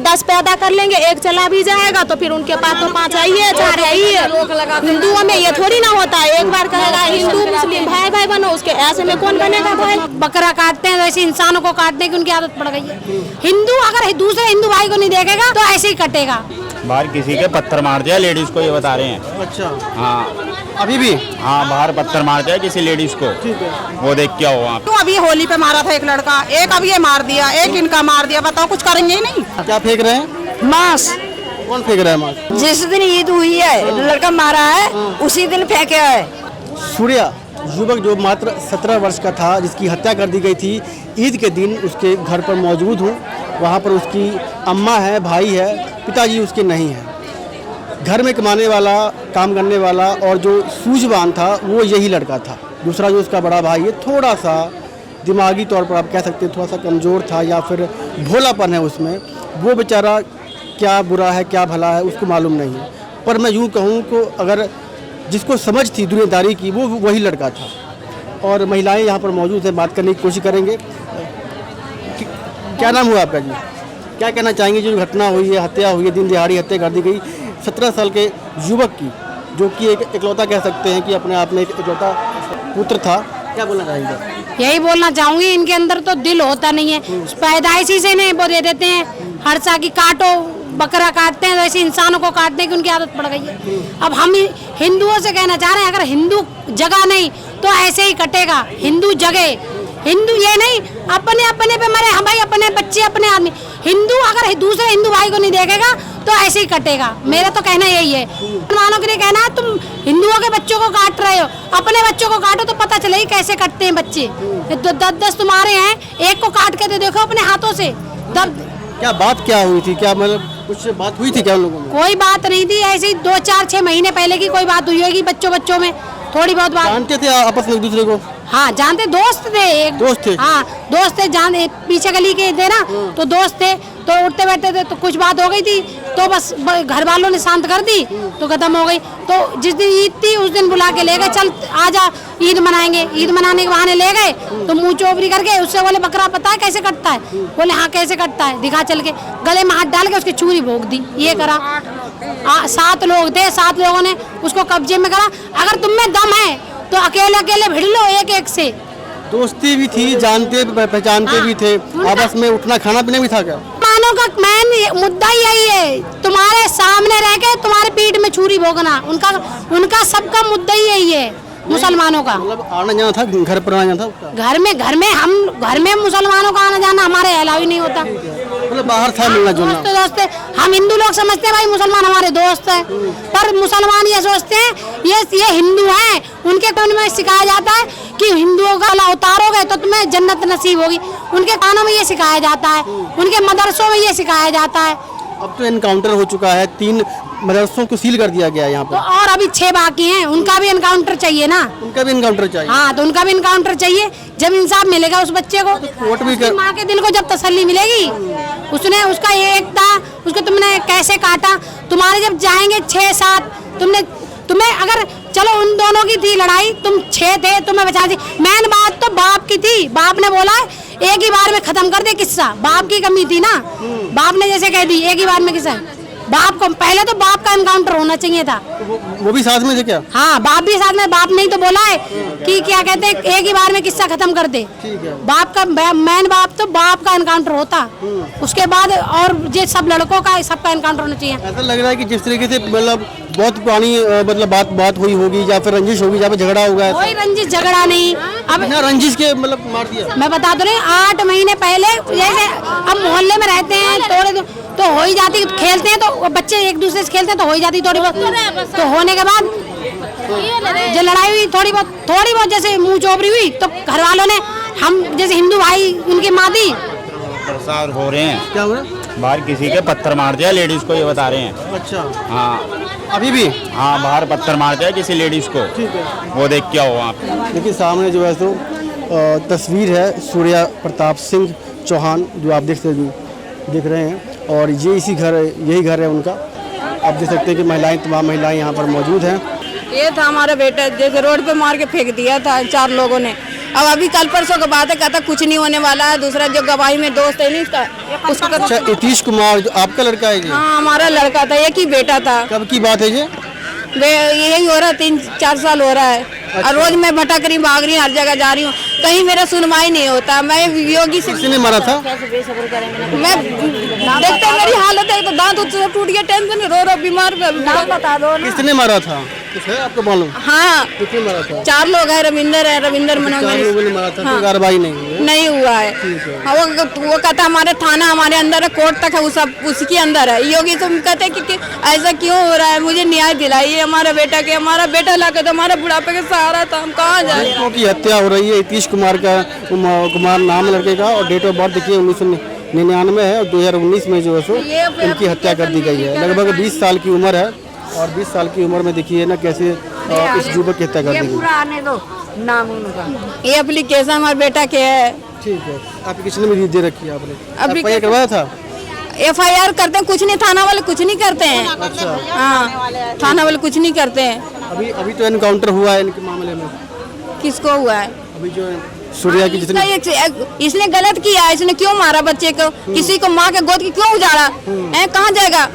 10 पैदा कर लेंगे, एक चला भी जाएगा तो फिर उनके पास तो 5 आई है, 4 आई है। हिंदुओं में ये थोड़ी ना होता है, एक बार कहेगा हिंदू मुस्लिम भाई भाई बनो, उसके ऐसे में कौन बनेगा भाई। बकरा काटते हैं वैसे इंसानों को काटने की उनकी आदत पड़ गई है। हिंदू अगर दूसरे हिंदू भाई को नहीं देखेगा तो ऐसे ही कटेगा। बाहर किसी के पत्थर मार दिया लेडीज को, ये बता रहे हैं। अच्छा, हाँ अभी भी? हाँ, बाहर पत्थर मार दिया किसी लेडीज को। ठीक है, वो देख क्या हुआ। तो अभी होली पे मारा था एक लड़का, एक अब ये मार दिया, एक इनका मार दिया। बताओ कुछ करेंगे ही नहीं। क्या फेंक रहे हैं? मांस। कौन फेंक रहा है मांस? जिस दिन ईद हुई है लड़का मारा है उसी दिन फेंके है। सूर्या युवक जो मात्र 17 वर्ष का था, जिसकी हत्या कर दी गई थी, ईद के दिन उसके घर पर मौजूद हूँ। वहाँ पर उसकी अम्मा है, भाई है, पिताजी उसके नहीं है। घर में कमाने वाला, काम करने वाला और जो सूझवान था वो यही लड़का था। दूसरा जो उसका बड़ा भाई है, थोड़ा सा दिमागी तौर पर आप कह सकते हैं थोड़ा सा कमज़ोर था या फिर भोलापन है उसमें। वो बेचारा क्या बुरा है क्या भला है उसको मालूम नहीं है। पर मैं यूँ कहूँ कि अगर जिसको समझ थी दुनियादारी की वो वही लड़का था। और महिलाएं यहाँ पर मौजूद हैं, बात करने की कोशिश करेंगे। क्या नाम हुआ आपका जी? क्या कहना चाहेंगे जो घटना हुई है, हत्या हुई है, दिन दिहाड़ी हत्या कर दी गई 17 साल के युवक की, जो कि एक इकलौता कह सकते हैं कि अपने आप में एक इकलौता पुत्र था। क्या बोलना चाहेंगे? यही बोलना चाहूंगी, इनके अंदर तो दिल होता नहीं है, पैदाइशी से नहीं वो दे देते हैं। हरसा की काटो, बकरा काटते हैं वैसे इंसानों को काटने की उनकी आदत पड़ गई है। अब हम हिंदुओं से कहना चाह रहे हैं, अगर हिंदू जगह नहीं तो ऐसे ही कटेगा। हिंदू जगह, हिंदू ये नहीं अपने अपने पे मरे, हम भाई अपने बच्चे अपने आदमी। हिंदू अगर दूसरे हिंदू भाई को नहीं देखेगा तो ऐसे ही कटेगा। मेरा तो कहना यही है। मुसलमानों के लिए कहना है, तुम हिंदुओं के बच्चों को काट रहे हो, अपने बच्चों को काटो तो पता चले कैसे कटते हैं बच्चे। 10 तुम्हारे हैं, एक को काट के दे देखो अपने हाथों से। क्या बात क्या हुई थी? क्या मतलब कुछ बात हुई थी क्या उन लोगों में? कोई बात नहीं थी, ऐसे ही 2, 4, 6 महीने पहले की कोई बात हुई होगी बच्चों में, थोड़ी बहुत बात। जानते थे आपस में एक दूसरे को? हाँ जानते, दोस्त थे। एक दोस्त थे? हाँ दोस्त थे, जान पीछे गली के थे ना, तो दोस्त थे। तो उठते बैठते थे तो कुछ बात हो गई थी, तो बस घर वालों ने शांत कर दी तो खत्म हो गई। तो जिस दिन ईद थी उस दिन बुला के ले गए, चल आजा ईद मनाएंगे। ईद मनाने के बहाने ले गए तो मुंह चोपड़ी करके उससे बोले बकरा पता है कैसे कटता है? बोले हाँ कैसे कटता है, दिखा चल के। गले में हाथ डाल के उसकी चूरी भोग दी। ये करा। 7 लोग थे, 7 लोगों ने उसको कब्जे में करा। अगर तुम में दम है तो अकेले अकेले भिड़ लो एक एक से। दोस्ती भी थी, जानते पहचानते भी थे, आपस में उठना खाना पीना भी था क्या? मुसलमानों का मेन मुद्दा यही है, तुम्हारे सामने रह के तुम्हारे पीठ में छुरी भोगना। उनका सबका मुद्दा ही यही है मुसलमानों का। मतलब आना जाना था, घर पर आना जाना था? घर में मुसलमानों का आना जाना हमारे अलाउ ही नहीं होता। मतलब बाहर था मिलना जुलना? दोस्त हम हिंदू लोग समझते हैं भाई मुसलमान हमारे दोस्त हैं, पर मुसलमान ये सोचते हैं ये हिंदू हैं। उनके कानों में सिखाया जाता है कि हिंदुओं का अल्लाह उतारोगे तो तुम्हें जन्नत नसीब होगी। उनके कानों में ये सिखाया जाता है, उनके मदरसों में ये सिखाया जाता है। अब तो एनकाउंटर हो चुका है, 3 मदरसों को सील कर दिया गया है यहाँ पर। तो और अभी 6 बाकी हैं, उनका भी एनकाउंटर चाहिए ना। उनका भी एनकाउंटर चाहिए? हाँ तो उनका भी एनकाउंटर चाहिए, जब इंसाफ मिलेगा उस बच्चे को। कोर्ट भी कर... माँ के दिल को जब तसल्ली मिलेगी। उसने उसका एक था, उसको तुमने कैसे काटा। तुम्हारे जब जाएंगे 6-7, तुम्हें अगर चलो उन दोनों की थी लड़ाई, तुम 6 थे, तुम्हें बचा दी। मेन बात तो बाप की थी। बाप ने बोला एक ही बार में खत्म कर दे किस्सा। बाप की कमी थी ना, बाप ने जैसे कह दी एक ही बार में किस्सा। बाप को पहले तो बाप का एनकाउंटर होना चाहिए था। तो वो भी साथ में थे क्या? हाँ बाप भी साथ में। बाप नहीं तो बोला है कि क्या कहते हैं एक ही बार में किस्सा खत्म कर दे। बाप का मेन बाप तो बाप का एनकाउंटर होता, उसके बाद और ये सब लड़कों का सबका एनकाउंटर होना चाहिए। ऐसा लग रहा है कि जिस तरीके से मतलब बहुत पुरानी मतलब बात हुई होगी या फिर रंजिश होगी, जहाँ पे झगड़ा होगा। कोई रंजिश झगड़ा नहीं। अब बिना रंजिश के मतलब मार दिया। मैं बता दो 8 महीने पहले, जैसे अब मोहल्ले में रहते हैं थोड़े तो हो ही जाती, खेलते हैं तो बच्चे एक दूसरे से खेलते हैं तो हो ही जाती थोड़ी बहुत। तो होने के बाद जो लड़ाई हुई थोड़ी बहुत जैसे मुंह चोपड़ी हुई तो घर वालों ने, हम जैसे हिंदू भाई उनकी माँ दी। प्रसाद हो रहे हैं। क्या हुआ? बाहर किसी के पत्थर मार दिया लेडीज को, ये बता रहे हैं। अच्छा, हाँ अभी भी? हाँ बाहर पत्थर मार दिया किसी लेडीज को। ठीक है, वो देख क्या हुआ। देखिए सामने जो है तो तस्वीर है सूर्या प्रताप सिंह चौहान, जो आप देख रहे हैं। और ये यही घर है उनका। आप देख सकते हैं कि तमाम महिलाएं यहाँ पर मौजूद हैं। ये था हमारा बेटा, जैसे रोड पे मार के फेंक दिया था 4 लोगों ने। अब अभी कल परसों की बात है, कहता कुछ नहीं होने वाला है। दूसरा जो गवाही में दोस्त है नहीं इसका, उसको अच्छा, नीतीश कुमार जो आपका लड़का है ये? हाँ हमारा लड़का था, एक ही बेटा था। कब की बात है ये? यही हो रहा है, 3-4 साल हो रहा है। और रोज मैं भटक रही, भाग रही, हर जगह जा रही हूँ, कहीं मेरा सुनवाई नहीं होता। मैं योगी से किसने मारा था? मैं देखते मेरी हालत है तो दांत सब टूट गया, टेंशन रो बीमार। नाम बता दो ना। किसने मारा था? कुछ है आपको मालूम? हाँ किसने मारा था? 4 लोग है, रविंदर मनोज। 4 लोगों ने मारा था। हाँ। तो कार्रवाई नहीं हुई है? नहीं हुआ है। हाँ, वो कहता हमारे थाना हमारे अंदर है, कोर्ट तक है, वो सब उसके अंदर है। योगी से कहते हैं कि ऐसा क्यों हो रहा है, मुझे न्याय दिलाइए हमारा बेटा के। हमारा बेटा ला के तो हमारा बुढ़ापे का सहारा था, हम कहाँ जाए। लड़कों की हत्या हो रही है। नीतीश कुमार का कुमार नाम लड़के का, और डेट ऑफ बर्थ देखिए 1999 है, और 2019 में जो है सो इनकी हत्या कर दी गई है। लगभग 20 साल की उम्र है, और 20 साल की उम्र में देखिए ना कैसे इस युवक की हत्या कर दी गई। आने दो नाम उनका। ये एप्लीकेशन हमारे बेटा के है। ठीक है, आपकी किसने में दे रखी है? आपने एप्लीकेशन करवाया था? FIR करते हैं, कुछ नहीं, थाना वाले कुछ नहीं करते हैं। अच्छा, हाँ थाना वाले कुछ नहीं करते हैं। अभी तो एनकाउंटर हुआ है इनके मामले में। किसको हुआ है? अभी जो सूर्या की जितनी इसने गलत किया, इसने क्यों मारा बच्चे को? किसी को माँ के गोद की क्यों उजाड़ा है? कहाँ जाएगा?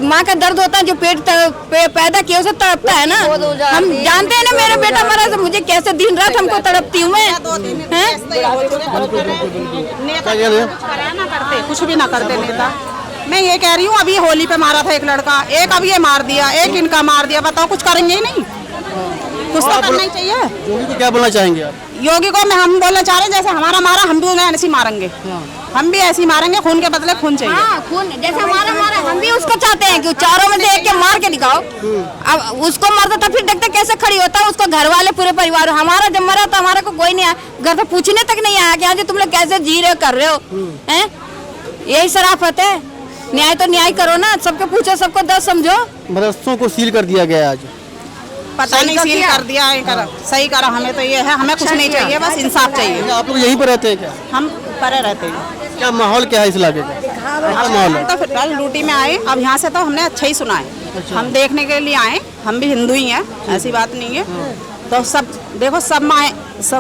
माँ का दर्द होता है, जो पेट पैदा किया उसे तड़पता है ना। हम जानते हैं ना, मेरा बेटा मरा तो मुझे कैसे दिन रात हमको तड़पती हूँ मैं। कुछ भी ना करते नेता। मैं ये कह रही हूँ, अभी होली पे मारा था एक लड़का, एक अब ये मार दिया, एक इनका मार दिया। बताओ कुछ करेंगे ही नहीं? कुछ तो करना ही चाहिए। योगी को क्या बोलना चाहेंगे आप? योगी को हम बोलना चाह रहे हैं, जैसे हमारा मारा हम भी उन्हें ऐसे ही मारेंगे। हम भी ऐसे ही मारेंगे, खून के बदले खून चाहिए। हाँ, खून जैसे हमारा मारा, हम भी उसको चाहते हैं कि चारों में देख के मार के दिखाओ। अब उसको मारता था, फिर देखते कैसे खड़ी होता है, उसको घर वाले पूरे परिवार। हमारा जब मरा तो हमारा को कोई नहीं आया, घर तो पूछने तक नहीं आया कि आज तुम लोग कैसे जी रहे हो, कर रहे हो हैं? यही शराफत है। न्याय तो न्याय करो ना, सबको पूछो, सबको 10 समझो। मदरसों को सील कर दिया गया आज। पता नहीं सील कर दिया है, सही करा। हमें तो ये है, हमें कुछ नहीं चाहिए, बस इंसाफ चाहिए। आप लोग यहीं पर रहते हैं क्या? हम परे रहते हैं। क्या माहौल क्या है इस इलाके का? अच्छा माहौल है। हम तो फिलहाल ड्यूटी में आए, अब यहाँ से तो हमने अच्छा ही सुना है। हम देखने के लिए आए, हम भी हिंदू ही हैं, ऐसी बात नहीं है। तो सब देखो, सब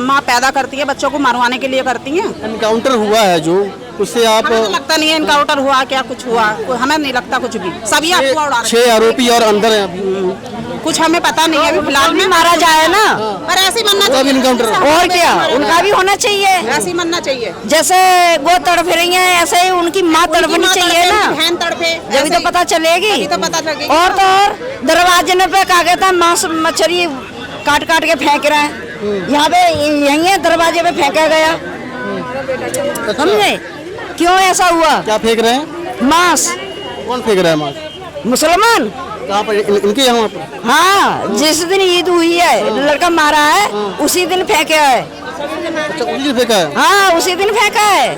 माँ पैदा करती है, बच्चों को मरवाने के लिए करती हैं। एनकाउंटर हुआ है जो, उससे आप हमें तो लगता नहीं है एनकाउंटर हुआ, क्या कुछ हुआ, हमें नहीं लगता कुछ भी। सभी अफवाह उड़ा रहे 6 आरोपी और अंदर हैं अभी। हैं। कुछ हमें पता नहीं है अभी फिलहाल में। मारा जाए ना, पर ऐसे ही मरना भी चाहिए। इनकाउंटर और क्या, उनका भी होना चाहिए। ऐसे ही मरना चाहिए। जैसे वो तड़प रही है, ऐसे ही उनकी माँ तड़पनी चाहिए ना, बहन तड़पे, जब तो पता चलेगी। तभी तो पता लगेगी। और तो और दरवाजे में पे कहा गया था, मांस मछली काट काट के फेंक रहे हैं। यहाँ पे यही है, दरवाजे पे फेंका गया। समझे क्यों ऐसा हुआ? क्या फेंक रहे हैं? मांस। कौन फेंक रहा है मांस? मुसलमान। कहाँ पर? इनके यहाँ पर? हाँ, जिस दिन ईद हुई है, लड़का मारा है, उसी दिन फेंका है। अच्छा, उसी दिन फेंका है? हाँ, उसी दिन फेंका है।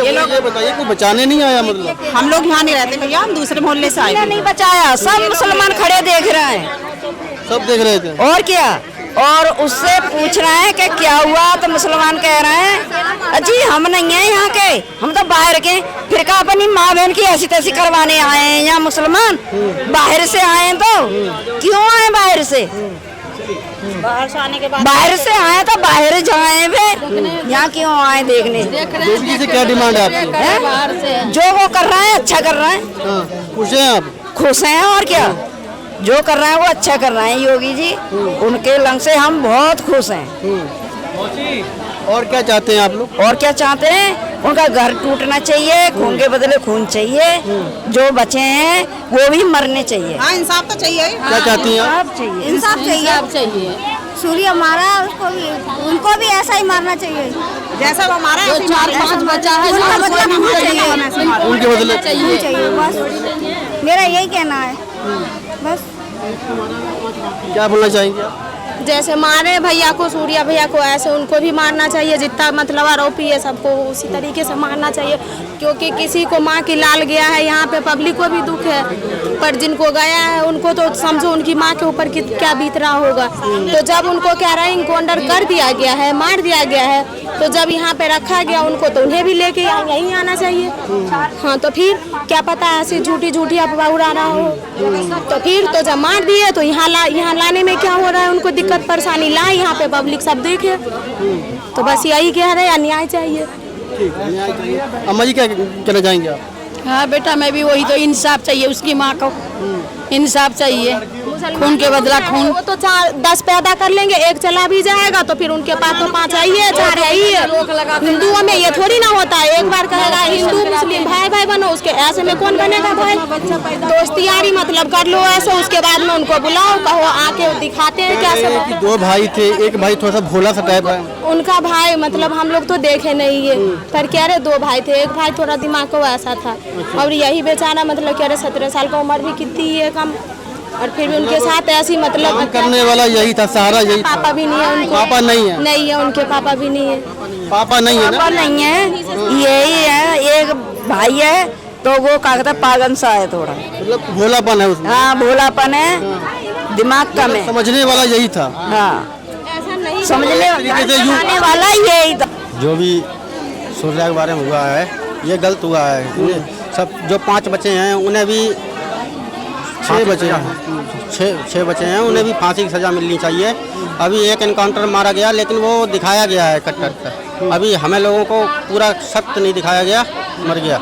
ये बताइए, कोई बचाने नहीं आया? मतलब हम लोग यहाँ नहीं रहते भैया, हम दूसरे मोहल्ले से आए किसी ने नहीं बचाया, सब मुसलमान खड़े देख रहे हैं। सब देख रहे थे। और क्या, और उससे पूछ रहे हैं कि क्या हुआ, तो मुसलमान कह रहे हैं अजी हम नहीं हैं यहाँ के, हम तो बाहर के। फिर कहा अपनी माँ बहन की ऐसी तैसी करवाने आए हैं यहाँ मुसलमान, बाहर से आए हैं। तो क्यों आए बाहर से? बाहर से आने के बाद बाहर से आए तो बाहर जाए वे, यहाँ क्यों आए देखने? योगी से क्या डिमांड है आपकी? हैं? जो वो कर रहे हैं अच्छा कर रहे हैं। हाँ, खुश हैं आप? खुश हैं, और क्या, जो कर रहे हैं वो अच्छा कर रहे हैं योगी जी, उनके लंग से हम बहुत खुश हैं। और क्या चाहते हैं आप लोग? और क्या चाहते हैं? उनका घर टूटना चाहिए, खून के बदले खून चाहिए, जो बचे हैं वो भी मरने चाहिए। हाँ, इंसाफ तो चाहिए। क्या चाहती हैं आप? इंसाफ चाहिए। सूर्य मारा उसको भी, उनको भी ऐसा ही मारना चाहिए जैसा वो हमारा 4-5 बचा है, उनका बदला बदला चाहिए। उनके बदले चाहिए, बस मेरा यही कहना है। बस क्या बोलना चाहेंगे आप? जैसे मारे भैया को, सूर्या भैया को, ऐसे उनको भी मारना चाहिए। जितना मतलब आरोपी है सबको उसी तरीके से मारना चाहिए, क्योंकि किसी को माँ की लाल गया है, यहाँ पे पब्लिक को भी दुख है, पर जिनको गया है उनको तो समझो उनकी माँ के ऊपर क्या बीत रहा होगा। तो जब उनको क्या रहा, इनकाउंटर कर दिया गया है, मार दिया गया है, तो जब यहाँ पे रखा गया उनको, तो उन्हें भी लेके यहीं आना चाहिए। हाँ, तो फिर क्या पता ऐसी झूठी अफवाह उड़ा रहा हो, तो फिर तो जब मार दिए तो यहाँ लाने में क्या हो रहा है, उनको दिक्कत परेशानी लाए, यहाँ पे पब्लिक सब देखे। तो बस यही कह रहे हैं, न्याय चाहिए। ठीक है, न्याय चाहिए। अम्मा जी क्या कहना चाहेंगे आप? हाँ बेटा, मैं भी वही, तो इंसाफ चाहिए उसकी माँ को, इंसाफ चाहिए, खून के बदला खून। वो तो 10 पैदा कर लेंगे, एक चला भी जाएगा तो फिर उनके पास तो 5 है ही है, 4 है ही है। हिंदुओं में ये थोड़ी ना होता है, एक बार कहेगा हिंदू मुस्लिम भाई भाई बनो, उसके ऐसे में कौन बनेगा भाई? दोस्ती यारी मतलब कर लो ऐसे, उसके बाद में उनको बुलाओ, कहो आके दिखाते हैं क्या सब। 2 भाई थे, एक भाई थोड़ा सा भोला सा टाइप है। उनका भाई मतलब हम लोग तो देखे नहीं है, पर कह रहे 2 भाई थे, एक भाई थोड़ा दिमाग को ऐसा था, और यही बेचारा मतलब कह रहे 17 साल का उम्र भी कितनी है कम, और फिर भी उनके साथ ऐसी मतलब काम करने वाला यही था, सहारा यही था। पापा भी नहीं है उनको, पापा नहीं है? नहीं है, उनके पापा भी नहीं है। पापा नहीं है ना? पापा नहीं है, यही है, एक भाई है, तो वो क्या कहता है पागल सा है थोड़ा, मतलब भोलापन है उसमें। हाँ भोलापन है, दिमाग कम है। समझने वाला यही था। हाँ ऐसा नहीं समझने वाला यही था। जो भी सूर्या के बारे में हुआ है ये गलत हुआ है। सब जो 5 बच्चे हैं उन्हें भी 6 बचे हैं, 6 बचे हैं, उन्हें भी फांसी की सज़ा मिलनी चाहिए। अभी एक एनकाउंटर मारा गया, लेकिन वो दिखाया गया है कट्टर। अभी हमें लोगों को पूरा सख्त नहीं दिखाया गया, मर गया।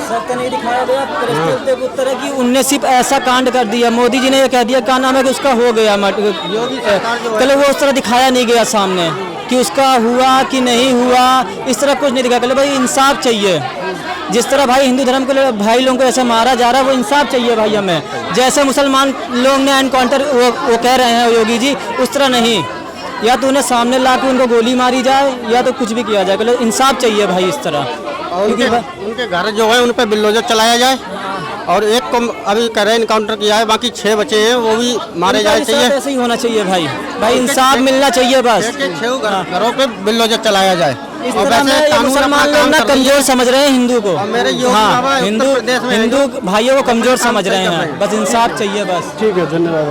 सख्त नहीं दिखाया गया। प्रश्न के उत्तर है कि उनने सिर्फ ऐसा कांड कर दिया, मोदी जी ने ये कह दिया, क्या नाम है कि उसका हो गया, चलो वो उस तरह दिखाया नहीं गया सामने कि उसका हुआ कि नहीं हुआ, इस तरह कुछ नहीं दिखाया। पहले भाई इंसाफ चाहिए, जिस तरह भाई हिंदू धर्म के भाई लोगों को ऐसे मारा जा रहा है, वो इंसाफ चाहिए भाई हमें। जैसे मुसलमान लोग ने एनकाउंटर वो कह रहे हैं योगी जी, उस तरह नहीं, या तो उन्हें सामने ला के उनको गोली मारी जाए या तो कुछ भी किया जाए, पहले इंसाफ चाहिए भाई इस तरह। और उनके घर जो है उन पर बिल्डोजर चलाया जाए, और एक को अभी कर रहे इनकाउंटर किया है, बाकी 6 बचे हैं वो भी मारे जाए चाहिए। ऐसे ही होना चाहिए भाई, भाई इंसाफ मिलना चाहिए बस। 6 घरों पे बिल्डोजर चलाया जाए। इस तरह में मुसलमान लोग ना कमजोर समझ रहे हैं हिंदू को। हाँ, हिंदू भाइयों को कमजोर समझ रहे हैं, बस इंसाफ चाहिए बस। ठीक है, धन्यवाद।